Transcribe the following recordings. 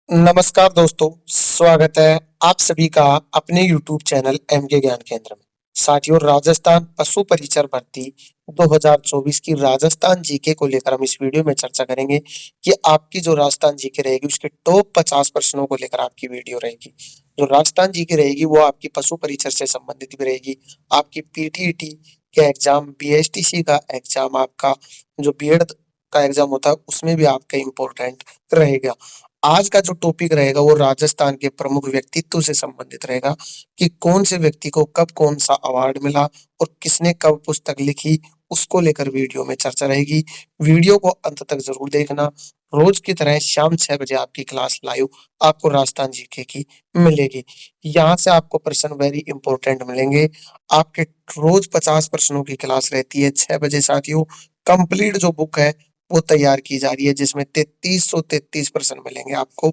नमस्कार दोस्तों, स्वागत है आप सभी का अपने YouTube चैनल एमके ज्ञान केंद्र में। साथियों, राजस्थान पशु परिचर भर्ती 2024 की राजस्थान जीके को लेकर हम इस वीडियो में चर्चा करेंगे कि आपकी जो राजस्थान जीके रहेगी उसके टॉप 50 प्रश्नों को लेकर आपकी वीडियो रहेगी। जो राजस्थान जीके रहेगी वो आपकी पशु परिचर से संबंधित भी रहेगी। आपकी पीटीईटी के एग्जाम, बीएसटीसी का एग्जाम, आपका जो बीएड का एग्जाम होता है उसमें भी आपका इम्पोर्टेंट रहेगा। आज का जो टॉपिक रहेगा वो राजस्थान के प्रमुख व्यक्तित्व से संबंधित रहेगा कि कौन से व्यक्ति को कब कौन सा अवार्ड मिला और किसने कब पुस्तक लिखी, उसको लेकर वीडियो में चर्चा रहेगी। वीडियो को अंत तक जरूर देखना। रोज की तरह शाम 6 बजे आपकी क्लास लाइव आपको राजस्थान जीके की मिलेगी। यहाँ से आपको प्रश्न वेरी इंपॉर्टेंट मिलेंगे। आपके रोज 50 प्रश्नों की क्लास रहती है 6 बजे। साथियों, कंप्लीट जो बुक है वो तैयार की जा रही है जिसमें 3333 प्रश्न मिलेंगे आपको।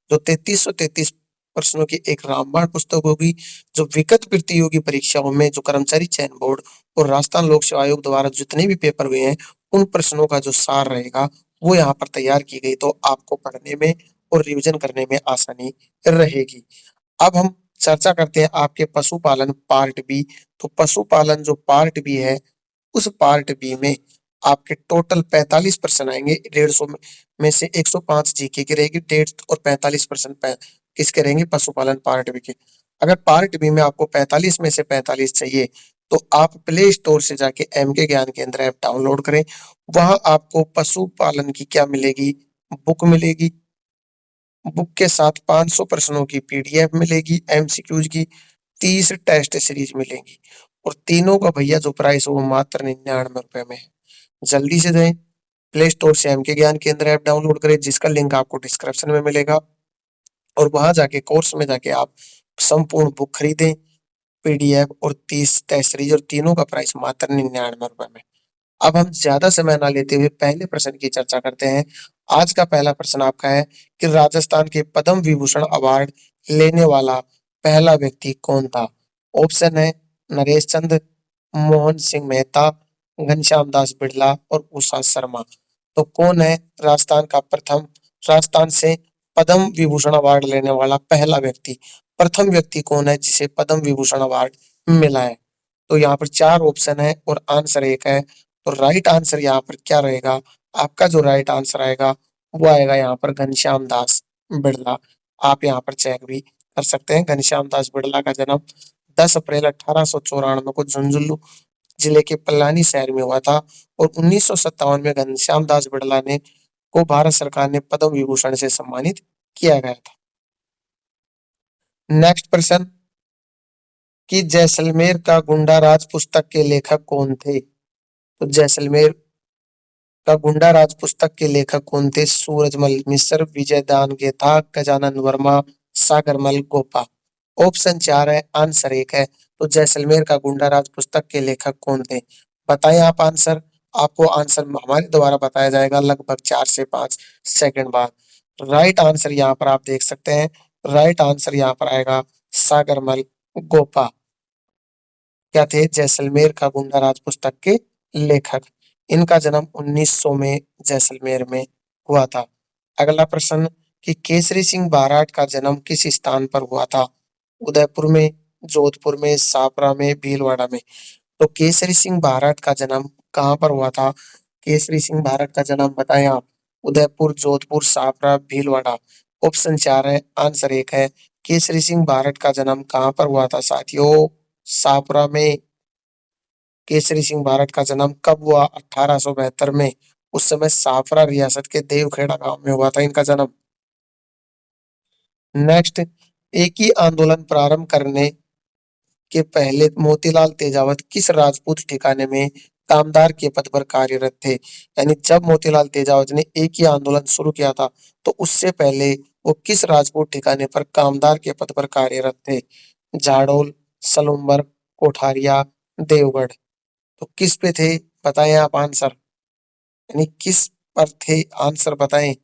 जो 3333 प्रश्नों की एक रामबाण पुस्तक होगी। जो विगत प्रतियोगी परीक्षाओं में जो कर्मचारी चयन बोर्ड और राजस्थान लोक सेवा आयोग द्वारा जितने भी पेपर हुए हैं उन प्रश्नों का जो सार रहेगा वो यहाँ पर तैयार की गई, तो आपको पढ़ने में और रिवीजन करने में आसानी रहेगी। अब हम चर्चा करते हैं आपके पशुपालन पार्ट बी। तो पशुपालन जो पार्ट बी है उस पार्ट बी में आपके टोटल 45 प्रश्न आएंगे। 150 में से 105 जीके की रहेगी, 150 और 45 प्रश्न किसके रहेंगे? पशुपालन पार्ट बी के। अगर पार्ट बी में आपको 45 में से 45 चाहिए तो आप प्ले स्टोर से जाके एमके ज्ञान केंद्र ऐप डाउनलोड करें। वहां आपको पशुपालन की क्या मिलेगी? बुक मिलेगी। बुक के साथ 500 प्रश्नों की पीडीएफ मिलेगी, एमसीक्यूज की 30 टेस्ट सीरीज मिलेंगी और तीनों का भैया जो प्राइस है वो मात्र 99 रुपए में है। जल्दी से जाएं, प्ले स्टोर से एमके ज्ञान केंद्र ऐप डाउनलोड करें जिसका लिंक आपको डिस्क्रिप्शन में मिलेगा और वहां जाके कोर्स में जाके आप संपूर्ण बुक खरीदें, पीडीएफ और 30 टेस्ट सीरीज, और तीनों का प्राइस मात्र 99 रुपए में। अब हम ज्यादा समय ना लेते हुए पहले प्रश्न की चर्चा करते हैं। आज का पहला प्रश्न आपका है कि राजस्थान के पद्म विभूषण अवार्ड लेने वाला पहला व्यक्ति कौन था? ऑप्शन है नरेश चंद, मोहन सिंह मेहता, घनश्याम दास बिड़ला और उषा शर्मा। तो कौन है राजस्थान से पद्म विभूषण अवार्ड लेने वाला पहला व्यक्ति? प्रथम व्यक्ति कौन है जिसे पद्म विभूषण अवार्ड मिला है? तो यहाँ पर चार ऑप्शन है और आंसर एक है। तो राइट आंसर यहाँ पर क्या रहेगा? आपका जो राइट आंसर आएगा वो आएगा यहाँ पर घनश्याम दास बिड़ला। आप यहाँ पर चेक भी कर सकते हैं। घनश्याम दास बिड़ला का जन्म 10 अप्रैल 1894 को झुंझुनू जिले के पल्लानी शहर में हुआ था और 1957 में घनश्याम दास बिड़ला ने को भारत सरकार ने पद्म विभूषण से सम्मानित किया गया था। नेक्स्ट प्रश्न कि जैसलमेर का गुंडा राज पुस्तक के लेखक कौन थे? तो जैसलमेर का गुंडा राज पुस्तक के लेखक कौन थे? सूरजमल मिश्र, विजय दान गेथा, गजानन वर्मा, सागरमल गोपा। ऑप्शन चार है, आंसर एक है। तो जैसलमेर का गुंडा राज पुस्तक के लेखक कौन थे? बताएं आप आंसर। आपको आंसर हमारे द्वारा बताया जाएगा लगभग 4 से 5 सेकंड बाद। राइट आंसर यहाँ पर आप देख सकते हैं। राइट आंसर यहाँ पर आएगा सागरमल गोपा। क्या थे? जैसलमेर का गुंडा राज पुस्तक के लेखक। इनका जन्म 1900 में जैसलमेर में हुआ था। अगला प्रश्न कि केसरी सिंह बाराट का जन्म किस स्थान पर हुआ था? उदयपुर में, जोधपुर में, छापरा में, भीलवाड़ा में। तो केसरी सिंह बाराट का जन्म कहाँ पर हुआ था? केसरी सिंह बाराट का जन्म बताएं आप। उदयपुर, जोधपुर, छापरा, भीलवाड़ा। ऑप्शन चार है, आंसर एक है। केसरी सिंह बाराट का जन्म कहाँ पर हुआ था साथियों? छापरा में। केसरी सिंह बारट का जन्म कब हुआ? 1872 में। उस समय साफरा रियासत के देवखेड़ा गांव में हुआ था इनका जन्म। नेक्स्ट, एक ही आंदोलन प्रारंभ करने के पहले मोतीलाल तेजावत किस राजपूत ठिकाने में कामदार के पद पर कार्यरत थे? यानी जब मोतीलाल तेजावत ने एक ही आंदोलन शुरू किया था तो उससे पहले वो किस राजपूत ठिकाने पर कामदार के पद पर कार्यरत थे? जाडोल, सलूम्बर, कोठारिया, देवगढ़। तो किस पे थे? बताएं आप आंसर। यानी किस पर थे? आंसर बताएं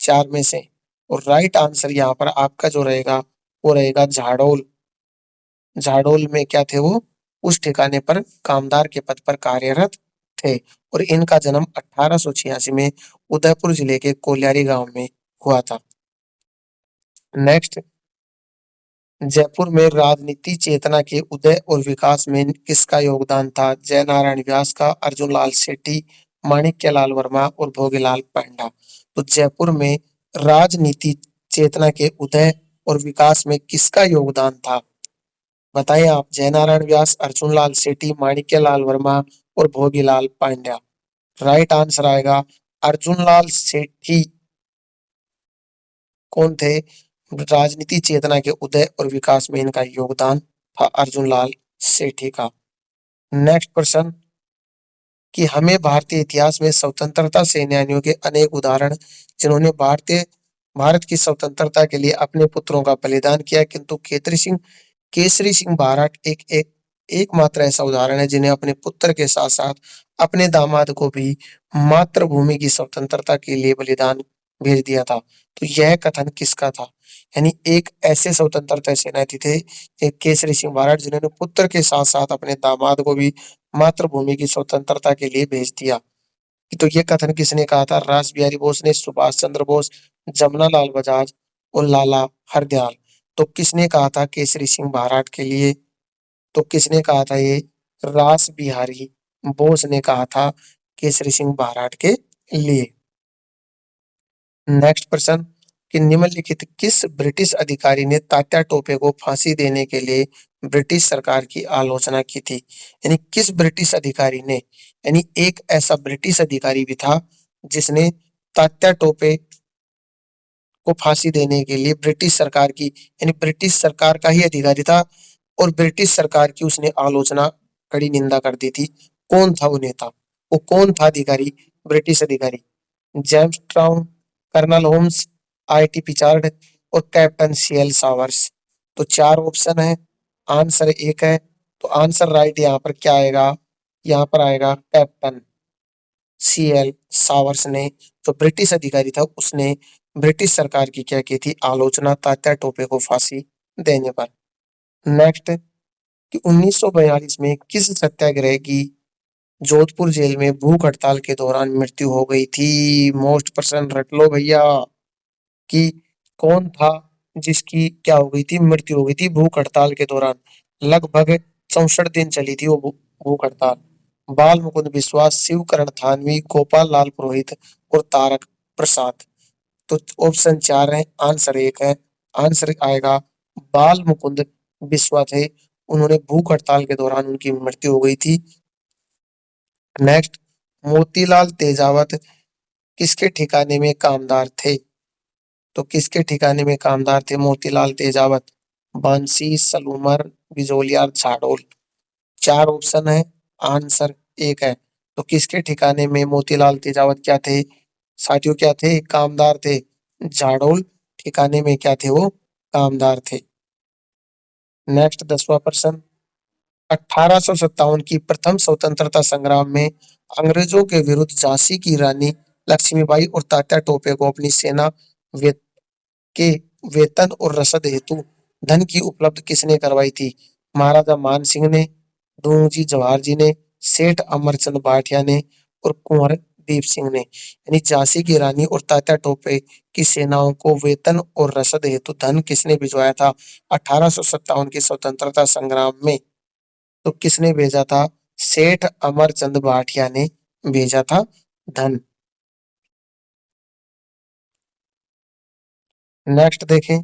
चार में से। और राइट आंसर यहाँ पर आपका जो रहेगा वो रहेगा झाड़ोल। झाड़ोल में क्या थे वो? उस ठिकाने पर कामदार के पद पर कार्यरत थे और इनका जन्म 1886 में उदयपुर जिले के कोलियारी गांव में हुआ था। नेक्स्ट, जयपुर में राजनीति चेतना के उदय और विकास में किसका योगदान था? जय नारायण व्यास का, अर्जुन लाल सेठी, माणिक्य लाल वर्मा और भोगीलाल पांडा। तो जयपुर में राजनीति चेतना के उदय और विकास में किसका योगदान था? बताएं आप। जय नारायण व्यास, अर्जुन लाल सेठी, माणिक्य लाल वर्मा और भोगीलाल पांड्या। राइट आंसर आएगा अर्जुन लाल सेठी। कौन थे? राजनीति चेतना के उदय और विकास में इनका योगदान था अर्जुन लाल सेठी का। नेक्स्ट प्रश्न, कि हमें भारतीय इतिहास में स्वतंत्रता सेनानियों के अनेक उदाहरण जिन्होंने भारत की स्वतंत्रता के लिए अपने पुत्रों का बलिदान किया, किंतु केसरी सिंह बारट एकमात्र ऐसा उदाहरण है जिन्हें अपने पुत्र के साथ साथ अपने दामाद को भी मातृभूमि की स्वतंत्रता के लिए बलिदान भेज दिया था। तो यह कथन किसका था? यानी एक ऐसे स्वतंत्रता सेनानी थे केसरी सिंह बारट जिन्होंने पुत्र के साथ साथ अपने दामाद को भी मातृभूमि की स्वतंत्रता के लिए भेज दिया। तो ये कथन किसने कहा था? रास बिहारी बोस ने, सुभाष चंद्र बोस, जमना लाल बजाज और लाला हरदयाल। तो किसने कहा था केसरी सिंह बारट के लिए? तो किसने कहा था ये? रास बिहारी बोस ने कहा था केसरी सिंह बारट के लिए। नेक्स्ट प्रश्न, कि निम्नलिखित किस ब्रिटिश अधिकारी ने तात्या टोपे को फांसी देने के लिए ब्रिटिश सरकार की आलोचना की थी? यानी किस ब्रिटिश अधिकारी ने, यानी एक ऐसा ब्रिटिश अधिकारी भी था जिसने तात्या टोपे को फांसी देने के लिए ब्रिटिश सरकार की, यानी ब्रिटिश सरकार का ही अधिकारी था और ब्रिटिश सरकार की उसने आलोचना, कड़ी निंदा कर दी थी। कौन था वो नेता? वो कौन था अधिकारी, ब्रिटिश अधिकारी? जेम्स ट्राउन, कर्नल होम्स, आईटी पिचार्ड और कैप्टन सीएल सावर्स। तो चार ऑप्शन है, आंसर एक है। तो आंसर राइट यहाँ पर क्या आएगा? यहाँ पर आएगा कैप्टन सीएल सावर्स ने, जो ब्रिटिश अधिकारी था, उसने ब्रिटिश सरकार की क्या की थी? आलोचना, तात्या टोपे को फांसी देने पर। नेक्स्ट, कि 1942 में किस सत्याग्रह की जोधपुर जेल में भूख हड़ताल के दौरान मृत्यु हो गई थी? मोस्ट प्रश्न रट लो भैया, कि कौन था जिसकी क्या हो गई थी? मृत्यु हो गई थी भूख हड़ताल के दौरान। लगभग 64 दिन चली थी वो भूख हड़ताल। बाल मुकुंद विश्वास, शिवकरण थानवी, गोपाल लाल पुरोहित और तारक प्रसाद। तो ऑप्शन चार है, आंसर एक है। आंसर आएगा बाल मुकुंद बिस्वा थे, उन्होंने भूख हड़ताल के दौरान उनकी मृत्यु हो गई थी। नेक्स्ट, मोतीलाल तेजावत किसके ठिकाने में कामदार थे? तो किसके ठिकाने में कामदार थे मोतीलाल तेजावत? बांसी, सलूमर, बिजोलियार, झाड़ोल। चार ऑप्शन है, आंसर एक है। तो किसके ठिकाने में मोतीलाल तेजावत क्या थे साथियों? क्या थे? कामदार थे। झाड़ोल ठिकाने में क्या थे? वो कामदार थे। नेक्स्ट 10वां प्रश्न, 1857 की प्रथम स्वतंत्रता संग्राम में अंग्रेजों के विरुद्ध झांसी की रानी लक्ष्मीबाई और तात्या टोपे को अपनी सेना वे, के वेतन और रसद हेतु धन की उपलब्ध किसने करवाई थी? महाराजा मान सिंह ने, दूंगजी जवाहर जी ने, सेठ अमरचंद भाटिया ने और कुंवर दीप सिंह ने। यानी झांसी की रानी और तात्या टोपे की सेनाओं को वेतन और रसद हेतु धन किसने भिजवाया था 1857 की स्वतंत्रता संग्राम में? तो किसने भेजा था? सेठ अमरचंद भाटिया ने भेजा था धन। नेक्स्ट देखें,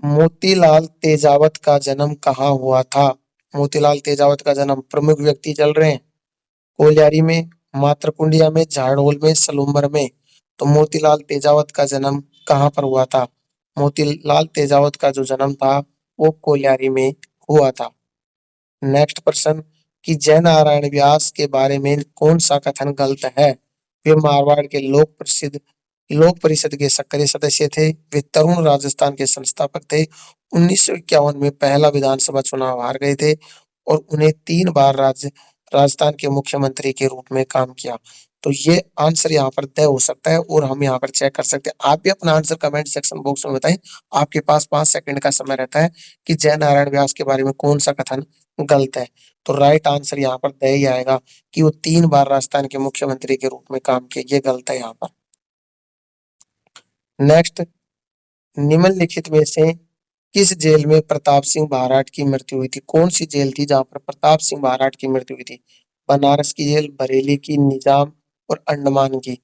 मोतीलाल तेजावत का जन्म कहाँ हुआ था? मोतीलाल तेजावत का जन्म, प्रमुख व्यक्ति चल रहे हैं, कोलियारी में, मातरकुंडिया में, झाड़ोल में, सलूम्बर में। तो मोतीलाल तेजावत का जन्म कहाँ पर हुआ था? मोतीलाल तेजावत का जो जन्म था वो कोलियारी में हुआ था। नेक्स्ट प्रश्न, कि जय नारायण व्यास के बारे में कौन सा कथन गलत है? वे मारवाड़ के लोक परिषद के सक्रिय सदस्य थे, वे तरुण राजस्थान के संस्थापक थे, 1951 में पहला विधानसभा चुनाव हार गए थे और उन्हें 3 बार राजस्थान के मुख्यमंत्री के रूप में काम किया। तो ये आंसर यहाँ पर तय हो सकता है और हम यहाँ पर चेक कर सकते हैं। आप भी अपना आंसर कमेंट सेक्शन बॉक्स में बताएं। आपके पास 5 सेकंड का समय रहता है कि जय नारायण व्यास के बारे में कौन सा कथन गलत है। तो राइट आंसर यहाँ पर तय ही आएगा कि वो 3 बार राजस्थान के मुख्यमंत्री के रूप में काम किए, ये गलत है यहाँ पर। नेक्स्ट, निम्नलिखित में से किस जेल में प्रताप सिंह महाराज की मृत्यु हुई थी? कौन सी जेल थी जहां पर प्रताप सिंह महाराज की मृत्यु हुई थी? बनारस की जेल, बरेली की, निजाम और अंडमान की?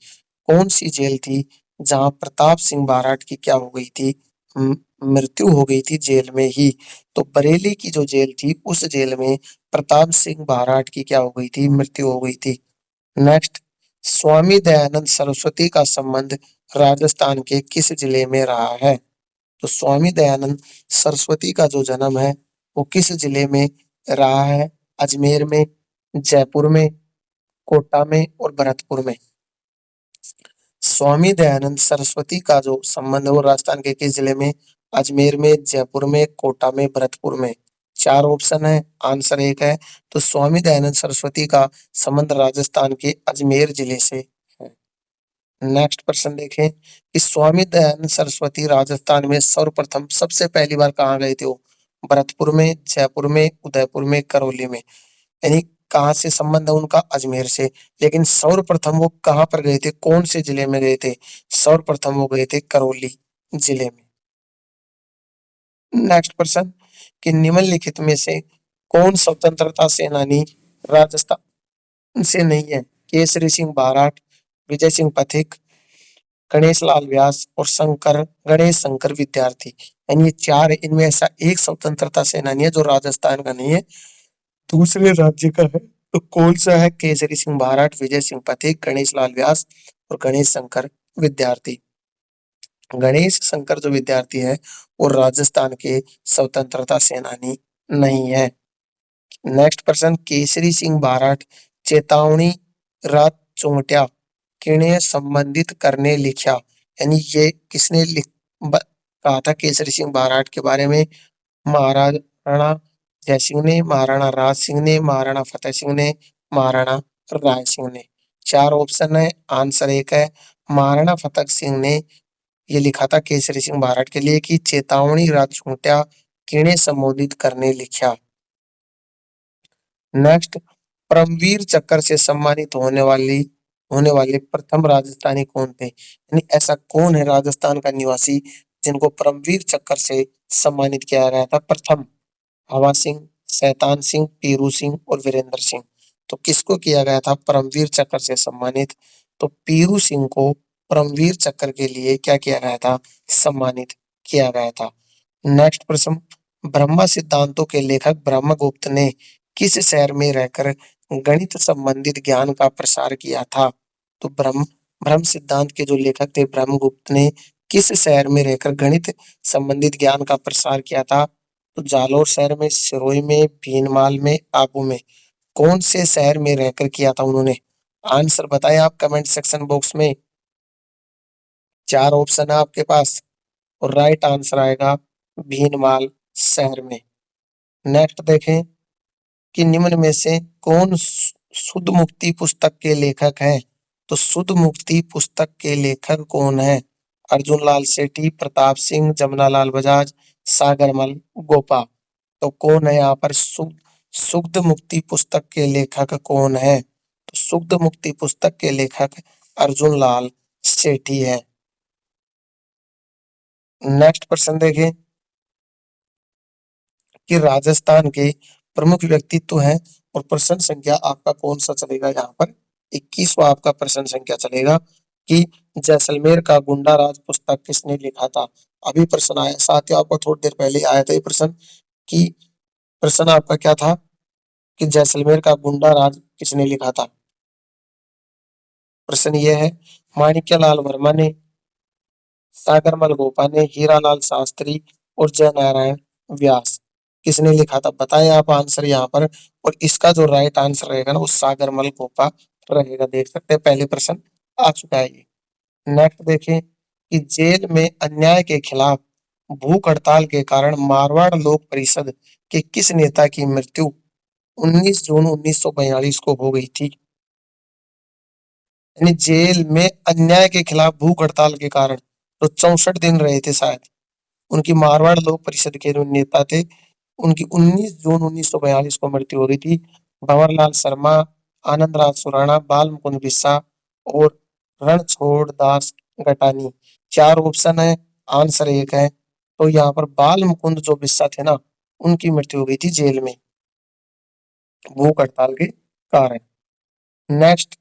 कौन सी जेल थी जहां प्रताप सिंह महाराज की क्या हो गई थी? म- मृत्यु हो गई थी जेल में ही। तो बरेली की जो जेल थी उस जेल में प्रताप सिंह महाराज की क्या हो गई थी? मृत्यु हो गई थी। नेक्स्ट, स्वामी दयानंद सरस्वती का संबंध राजस्थान के किस जिले में रहा है? तो स्वामी दयानंद सरस्वती का जो जन्म है वो किस जिले में रहा है? अजमेर में, जयपुर में, कोटा में और भरतपुर में? स्वामी दयानंद सरस्वती का जो संबंध है वो राजस्थान के किस जिले में? अजमेर में, जयपुर में, कोटा में, भरतपुर में? चार ऑप्शन है, आंसर एक है। तो स्वामी दयानंद सरस्वती का संबंध राजस्थान के अजमेर जिले से है। नेक्स्ट प्रश्न देखें कि स्वामी दयानंद सरस्वती राजस्थान में सर्वप्रथम सबसे पहली बार कहाँ गए थे वो? भरतपुर में, जयपुर में, उदयपुर में, करौली में? यानी कहाँ से संबंध है उनका? अजमेर से। लेकिन सर्वप्रथम वो कहाँ पर गए थे? कौन से जिले में गए थे? सर्वप्रथम वो गए थे करौली जिले में। नेक्स्ट प्रश्न कि निम्नलिखित में से कौन स्वतंत्रता सेनानी राजस्थान से नहीं है? केसरी सिंह बाराट, विजय सिंह पथिक, गणेश लाल व्यास और गणेश शंकर विद्यार्थी? यानी ये चार है, इनमें ऐसा एक स्वतंत्रता सेनानी है जो राजस्थान का नहीं है, दूसरे राज्य का है। तो कौन सा है? केसरी सिंह बाराट, विजय सिंह पथिक, गणेश लाल व्यास और गणेश शंकर विद्यार्थी? गणेश शंकर जो विद्यार्थी है वो राजस्थान के स्वतंत्रता सेनानी नहीं है। नेक्स्ट प्रश्न, केसरी सिंह बाराट चेतावनी रात चोंट्या किन्हें संबंधित करने लिखा? यानी ये किसने कहा था केसरी सिंह बाराट के बारे में? महाराणा जय सिंह ने, महाराणा राज सिंह ने, महाराणा फतेह सिंह ने, महाराणा राय सिंह ने? चार ऑप्शन है, आंसर एक है। महाराणा फतेह सिंह ने ये लिखा था केसरी सिंह बाराट के लिए कि चेतावनी रात छूटा किन्हें संबोधित करने लिखा। नेक्स्ट, परमवीर चक्र से सम्मानित होने वाले प्रथम राजस्थानी कौन थे? यानी ऐसा कौन है राजस्थान का निवासी जिनको परमवीर चक्र से सम्मानित किया गया था प्रथम? हवा सिंह, शैतान सिंह, पीरू सिंह और वीरेंद्र सिंह? तो किसको किया गया था परमवीर चक्र से सम्मानित? तो पीरू सिंह को परमवीर चक्र के लिए क्या किया गया था? सम्मानित किया गया था। नेक्स्ट प्रश्न, ब्रह्म सिद्धांतों के लेखक ब्रह्मगुप्त ने किस शहर में रहकर गणित संबंधित ज्ञान का प्रसार किया था? तो ब्रह्म ब्रह्म सिद्धांत के जो लेखक थे ब्रह्मगुप्त ने किस शहर में रहकर गणित संबंधित ज्ञान का प्रसार किया था? तो जालौर शहर में, सिरोही में, भीनमाल में, आबू में? कौन से शहर में रहकर किया था उन्होंने? आंसर बताएं आप कमेंट सेक्शन बॉक्स में। चार ऑप्शन है आपके पास और राइट आंसर आएगा भीनमाल शहर में। नेक्स्ट देखें कि निम्न में से कौन शुद्ध मुक्ति पुस्तक के लेखक है? तो शुद्ध मुक्ति पुस्तक के लेखक कौन है? अर्जुन लाल सेठी, प्रताप सिंह, जमनालाल बजाज, सागरमल गोपा? तो कौन है यहाँ पर शुद्ध मुक्ति पुस्तक के लेखक कौन है? तो शुद्ध मुक्ति पुस्तक के लेखक अर्जुन लाल सेठी है। नेक्स्ट प्रश्न देखें कि राजस्थान के प्रमुख व्यक्तित्व हैं और प्रश्न संख्या आपका कौन सा चलेगा यहाँ पर? 21वां आपका प्रश्न संख्या चलेगा कि जैसलमेर का गुंडा राज पुस्तक किसने लिखा था? अभी प्रश्न आया साथियों, आपको थोड़ी देर पहले आया था ये प्रश्न कि प्रश्न आपका क्या था कि जैसलमेर का गुंडा राज किसने लिखा था? प्रश्न ये है, माणिक्यलाल वर्मा ने, सागरमल गोपा ने, हीरालाल शास्त्री और जय नारायण व्यास? किसने लिखा था? बताएं आप आंसर यहाँ पर। और इसका जो राइट आंसर रहेगा ना वो सागरमल गोपा रहेगा। देख सकते हैं पहले प्रश्न आ चुका है ये। नेक्स्ट देखें कि जेल में अन्याय के खिलाफ भूख हड़ताल के कारण मारवाड़ लोक परिषद के किस नेता की मृत्यु 19 जून 1942 को हो गई थी? यानी जेल में अन्याय के खिलाफ भूख हड़ताल के कारण तो 64 दिन रहे थे शायद। उनकी मारवाड़ लोक परिषद के जो नेता थे उनकी 19 जून 1942 को मृत्यु हो गई थी। भंवरलाल शर्मा, आनंद राज सुराणा, बाल मुकुंद बिस्सा और रणछोड़ दास गटानी? चार ऑप्शन है, आंसर एक है। तो यहाँ पर बाल मुकुंद जो बिस्सा थे ना, उनकी मृत्यु हो गई थी जेल में, भूख हड़ताल के कारण। नेक्स्ट,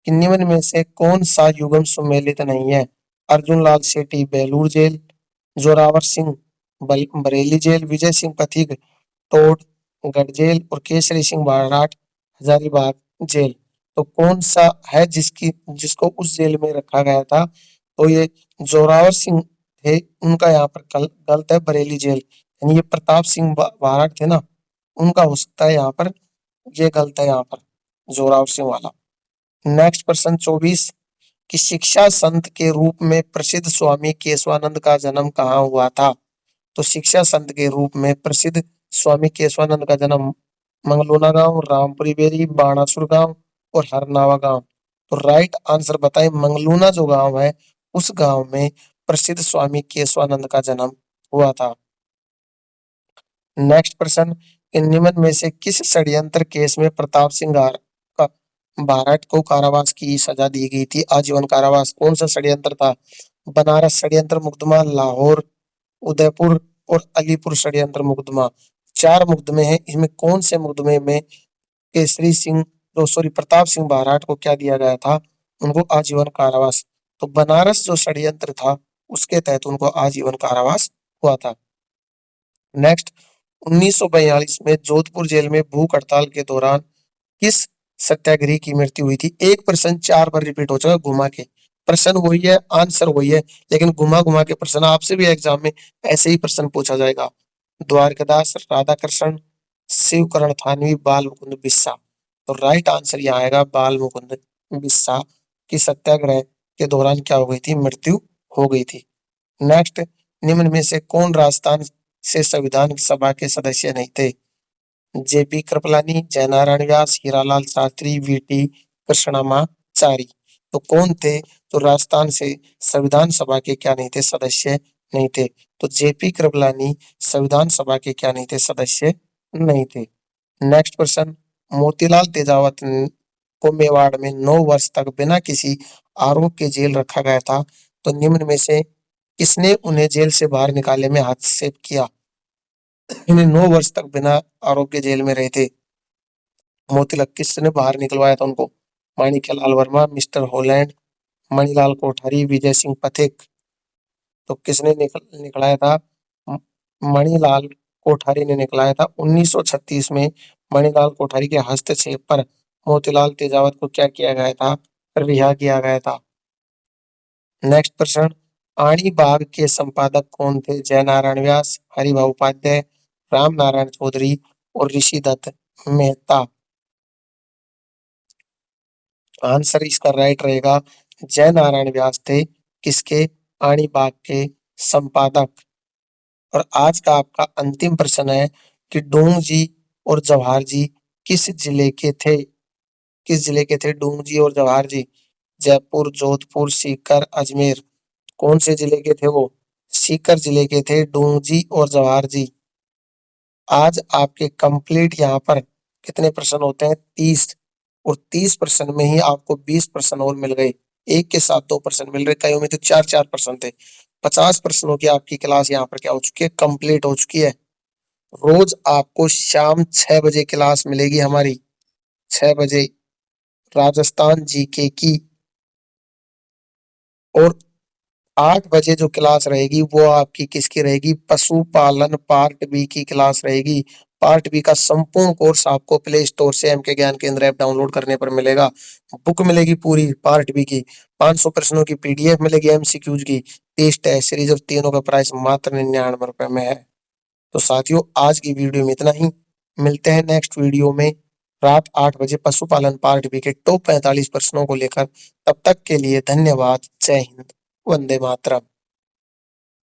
कि निम्न में से कौन सा युग्म सुमेलित नहीं है? अर्जुन लाल सेठी Belur jail, Zorawar Singh Bareilly jail, Vijay Singh Pathik toad गढ़ जेल और केसरी सिंह बाराट हजारीबाग जेल। तो कौन सा है जिसको उस जेल में रखा गया था? तो ये जोरावर सिंह थे, उनका यहाँ पर गलत है, बरेली जेल। यानी ये प्रताप सिंह बाराट थे ना, उनका हो सकता है यहाँ पर, ये गलत है यहाँ पर, जोरावर सिंह वाला। नेक्स्ट प्रश्न 24, कि शिक्षा संत के रूप में प्रसिद्ध स्वामी केशवानंद का जन्म कहाँ हुआ था? तो शिक्षा संत के रूप में प्रसिद्ध स्वामी केशवानंद का जन्म मंगलोना गांव, रामपुरी बेरी, बाणासुर गांव और हरनावा गांव। तो राइट आंसर बताएं, मंगलूना जो गांव है, उस गांव में प्रसिद्ध स्वामी केशवानंद का जन्म हुआ था। नेक्स्ट प्रश्न, इन निम्न में से किस षड्यंत्र केस में प्रताप सिंह बारठ को कारावास की सजा दी गई थी, आजीवन कारावास? कौन सा षड्यंत्र था? बनारस षड्यंत्र मुकदमा, लाहौर, उदयपुर और अलीपुर षड्यंत्र मुकदमा। चार मुकदमे हैं, इसमें कौन से मुकदमे में केसरी सिंह, तो सॉरी, प्रताप सिंह बारठ को क्या दिया गया था? उनको आजीवन कारावास। तो बनारस जो षड्यंत्र था, उसके तहत उनको आजीवन कारावास हुआ था। नेक्स्ट, 1942 में जोधपुर जेल में भूख हड़ताल के दौरान किस सत्याग्रही की मृत्यु हुई थी? एक प्रश्न 4 बार रिपीट हो चुका घुमा के, प्रश्न वही है, आंसर वही है, लेकिन घुमा घुमा के प्रश्न, आपसे भी एग्जाम में ऐसे ही प्रश्न पूछा जाएगा। द्वारकादास, राधाकृष्ण, शिवकरण थानवी, बाल मुकुंद बिस्सा। तो राइट आंसर यहाँ आएगा बाल मुकुंद बिस्सा की सत्याग्रह के दौरान क्या हो गई थी? मृत्यु हो गई थी। नेक्स्ट, निम्न में से कौन राजस्थान से संविधान सभा के सदस्य नहीं थे? जेपी कृपलानी, जयनारायण व्यास, हीरालाल शास्त्री, वीटी कृष्णमाचारी। तो कौन थे? तो राजस्थान से संविधान सभा के क्या नहीं थे? सदस्य नहीं थे। तो जेपी कृपलानी संविधान सभा के क्या नहीं थे? सदस्य नहीं थे। नेक्स्ट प्रश्न, मोतीलाल तेजावत को मेवाड़ में 9 वर्ष तक बिना किसी आरोप के जेल रखा गया था। तो निम्न में से किसने उन्हें जेल से बाहर निकालने में हस्तक्षेप किया? इन्हें 9 वर्ष तक बिना आरोप के जेल में रहे थे, मोतीलाल किसने बाहर निकलवाया था उनको? Manikyalal Verma, mister Holland, Manilal Kothari, Vijay Singh Pathik. तो किसने निकलाया था? म- मणिलाल कोठारी ने निकलाया था। 1936 में मणिलाल कोठारी के हस्तक्षेप पर मोतीलाल तेजावत को क्या किया गया था? रिहा किया गया था। नेक्स्ट प्रश्न, आणी बाग के संपादक कौन थे? जयनारायण व्यास, हरिभाऊ उपाध्याय, राम नारायण चौधरी और ऋषिदत्त मेहता। आंसर इसका राइट रहेगा, जयनारायण व्यास थे किसके? आणी बाग के संपादक। और आज का आपका अंतिम प्रश्न है कि डूंग जी और जवाहर जी किस जिले के थे? किस जिले के थे डूंग जी और जवाहर जी? जयपुर, जोधपुर, सीकर, अजमेर। कौन से जिले के थे वो? सीकर जिले के थे डूंग जी और जवाहर जी। आज आपके कंप्लीट यहाँ पर कितने प्रश्न होते हैं? 30। और 30 प्रश्न में ही आपको 20 प्रश्न और मिल गए, एक के साथ 2 प्रश्न मिल रहे, कईयों में तो 4-4 प्रश्न थे। 50 प्रश्नों की आपकी क्लास यहाँ पर क्या हो चुकी है? कंप्लीट हो चुकी है। रोज आपको शाम 6 बजे क्लास मिलेगी हमारी, 6 बजे, राजस्थान जीके की। और 8 बजे जो क्लास रहेगी वो आपकी किसकी रहेगी? पशुपालन पार्ट बी की क्लास रहेगी। पार्ट बी का संपूर्ण कोर्स आपको प्ले स्टोर से एम के ज्ञान केंद्र ऐप डाउनलोड करने पर मिलेगा। बुक मिलेगी पूरी पार्ट बी की, 500 प्रश्नों की पीडीएफ मिलेगी, एमसीक्यूज की, टेस्ट है सीरीज, और तीनों का प्राइस मात्र 99 रुपए में है। तो साथियों, आज की वीडियो में इतना ही। मिलते हैं नेक्स्ट वीडियो में रात 8 बजे पशुपालन पार्ट बी के टॉप 45 प्रश्नों को लेकर। तब तक के लिए धन्यवाद। जय हिंद, वंदे मातरम।